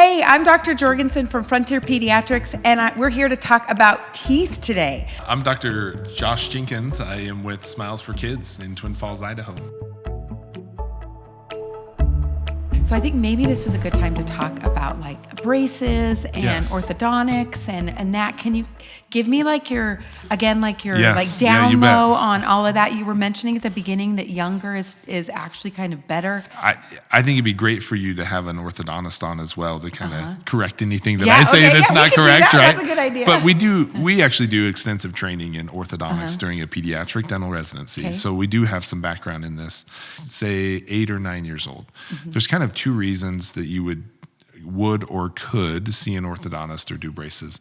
Hey, I'm Dr. Jorgensen from Frontier Pediatrics, and we're here to talk about teeth today. I'm Dr. Josh Jenkins. I am with Smiles for Kids in Twin Falls, Idaho. So I think maybe this is a good time to talk about like braces and orthodontics and that. Can you give me like your down low on all of that? You were mentioning at the beginning that younger is actually kind of better. I think it'd be great for you to have an orthodontist on as well to kind of correct anything that I say that's not correct, right? That's a good idea. But we actually do extensive training in orthodontics during a pediatric dental residency. Okay. So we do have some background in this. Say 8 or 9 years old. There's kind of two reasons that you would or could see an orthodontist or do braces.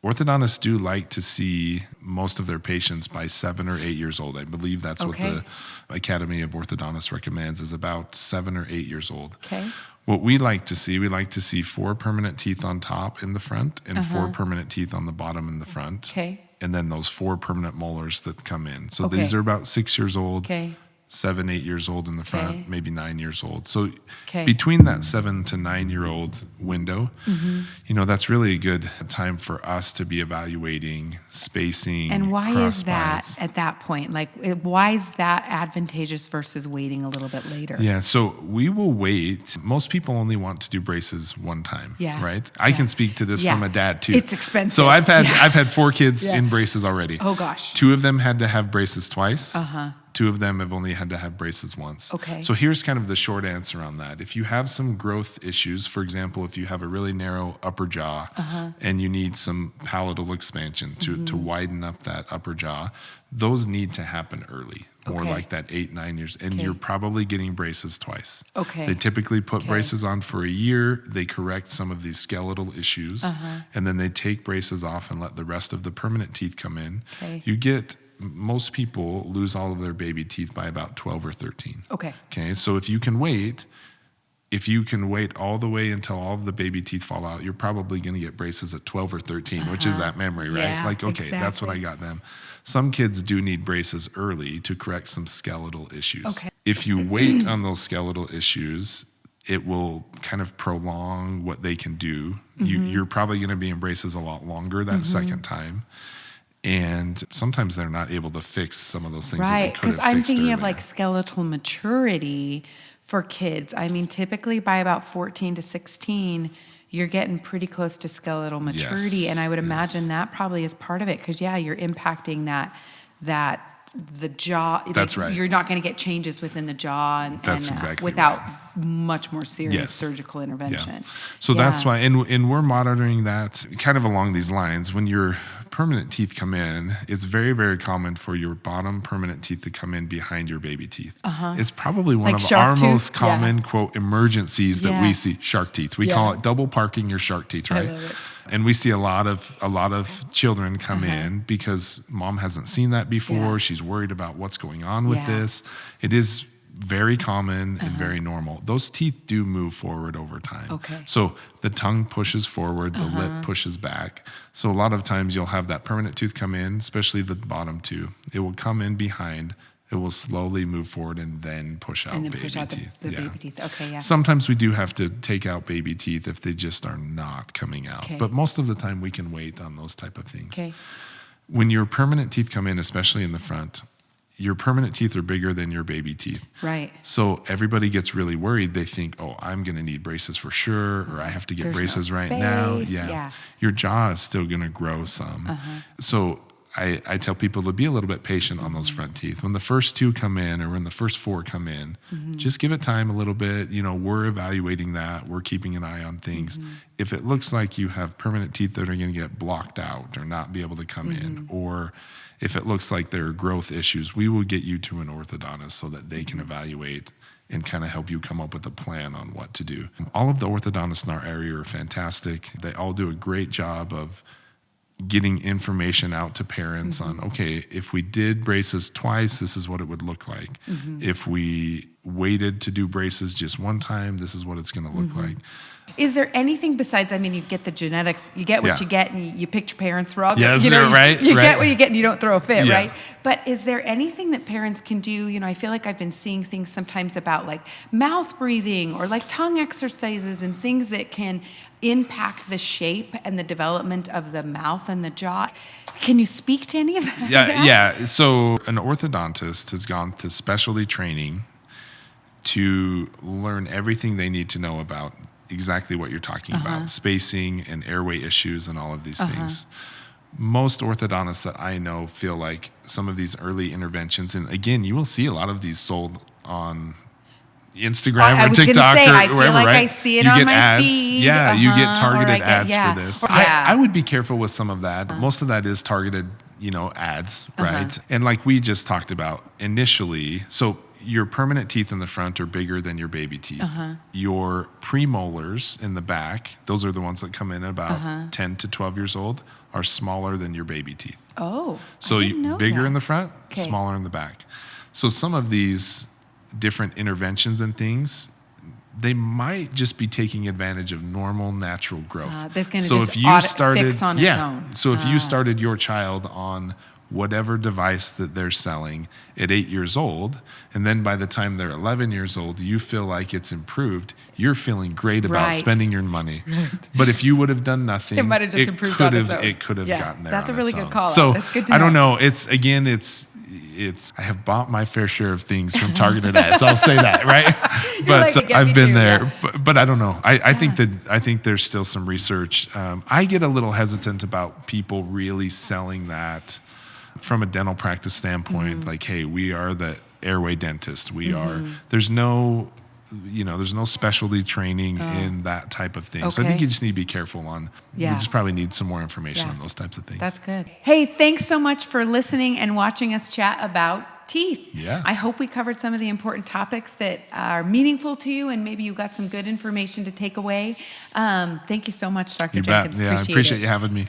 Orthodontists do like to see most of their patients by 7 or 8 years old. I believe that's what the Academy of Orthodontists recommends, is about 7 or 8 years old. Okay. What we like to see 4 permanent teeth on top in the front and 4 permanent teeth on the bottom in the front. Okay. And then those 4 permanent molars that come in. So these are about 6 years old. Okay. 7, 8 years old in the front, maybe 9 years old. So Okay. between that 7 to 9 year old window, that's really a good time for us to be evaluating spacing. And why is that crossbites. at that point? Like, why is that advantageous versus waiting a little bit later? Yeah, so we will wait. Most people only want to do braces one time, right? I can speak to this from a dad too. It's expensive. So I've had 4 kids in braces already. Oh gosh. 2 of them had to have braces twice. 2 of them have only had to have braces once. Okay. So here's kind of the short answer on that. If you have some growth issues, for example, if you have a really narrow upper jaw and you need some palatal expansion to widen up that upper jaw, those need to happen early, more like that 8, 9 years. And you're probably getting braces twice. Okay. They typically put braces on for a year. They correct some of these skeletal issues, and then they take braces off and let the rest of the permanent teeth come in. Okay. Most people lose all of their baby teeth by about 12 or 13. Okay. So if you can wait all the way until all of the baby teeth fall out, you're probably going to get braces at 12 or 13, which is that memory, right? Yeah, That's what I got them. Some kids do need braces early to correct some skeletal issues. Okay. If you wait on those skeletal issues, it will kind of prolong what they can do. You're probably going to be in braces a lot longer that second time. And sometimes they're not able to fix some of those things. Right, because I'm thinking of earlier. like skeletal maturity for kids. I mean, typically by about 14 to 16, you're getting pretty close to skeletal maturity. And I would imagine that probably is part of it because, you're impacting the jaw. That's right. You're not going to get changes within the jaw exactly without right. much more serious surgical intervention. Yeah. So that's why, and we're monitoring that kind of along these lines. When your permanent teeth come in, it's very, very common for your bottom permanent teeth to come in behind your baby teeth. It's probably one of our most common, quote, emergencies that we see. Shark teeth. We call it double parking your shark teeth, right? I love it. And we see a lot of children come in because mom hasn't seen that before. She's worried about what's going on with this. It is very common and very normal. Those teeth do move forward over time. Okay. So the tongue pushes forward, the lip pushes back. So a lot of times you'll have that permanent tooth come in, especially the bottom 2. It will come in behind. It will slowly move forward and then push out baby teeth. The baby teeth. Okay, yeah. Sometimes we do have to take out baby teeth if they just are not coming out. Okay. But most of the time we can wait on those type of things. Okay. When your permanent teeth come in, especially in the front, your permanent teeth are bigger than your baby teeth. Right. So everybody gets really worried. They think, I'm going to need braces for sure, or I have to get braces right now. Yeah. Your jaw is still going to grow some. So I tell people to be a little bit patient on those front teeth. When the first 2 come in or when the first 4 come in, just give it time a little bit. We're evaluating that. We're keeping an eye on things. If it looks like you have permanent teeth that are going to get blocked out or not be able to come in, or if it looks like there are growth issues, we will get you to an orthodontist so that they can evaluate and kind of help you come up with a plan on what to do. All of the orthodontists in our area are fantastic. They all do a great job of getting information out to parents on, okay, if we did braces twice, this is what it would look like. If we waited to do braces just one time, this is what it's going to look like. Is there anything besides, I mean, you get the genetics, you get what you get, and you picked your parents wrong. Yes, you know, right. You get what you get, and you don't throw a fit, Yeah. right? But is there anything that parents can do? You know, I feel like I've been seeing things sometimes about like mouth breathing or like tongue exercises and things that can impact the shape and the development of the mouth and the jaw. Can you speak to any of that? Yeah. So an orthodontist has gone to specialty training to learn everything they need to know about exactly what you're talking about, spacing and airway issues and all of these things. Most orthodontists that I know feel like some of these early interventions, and again, you will see a lot of these sold on Instagram or TikTok or I feel wherever, like right? I see it you on get my ads. feed. Yeah, you get targeted ads for this. Yeah. I would be careful with some of that. Most of that is targeted, ads, right? And like we just talked about initially, so your permanent teeth in the front are bigger than your baby teeth. Your premolars in the back, those are the ones that come in about 10 to 12 years old, are smaller than your baby teeth. Oh, so I didn't know bigger that. in the front, smaller in the back. So some of these different interventions and things, they might just be taking advantage of normal natural growth. That's going to so just if you started, fix on its own. So if you started your child on whatever device that they're selling at 8 years old, and then by the time they're 11 years old, you feel like it's improved, you're feeling great about spending your money. But if you would have done nothing, it might have just improved on its own. It could have gotten there. That's on a really its good own. call. So That's good to know. I don't know. It's I have bought my fair share of things from targeted ads. I'll say that, right? But like, I've been there. Yeah. But I don't know. I think there's still some research. I get a little hesitant about people really selling that from a dental practice standpoint. Like, hey, we are the airway dentist. We are. There's no specialty training in that type of thing. So I think you just need to be careful on, you just probably need some more information on those types of things. That's good. Hey, thanks so much for listening and watching us chat about teeth. Yeah. I hope we covered some of the important topics that are meaningful to you, and maybe you got some good information to take away. Thank you so much, Dr. You Jenkins. bet. Yeah, I appreciate you having me.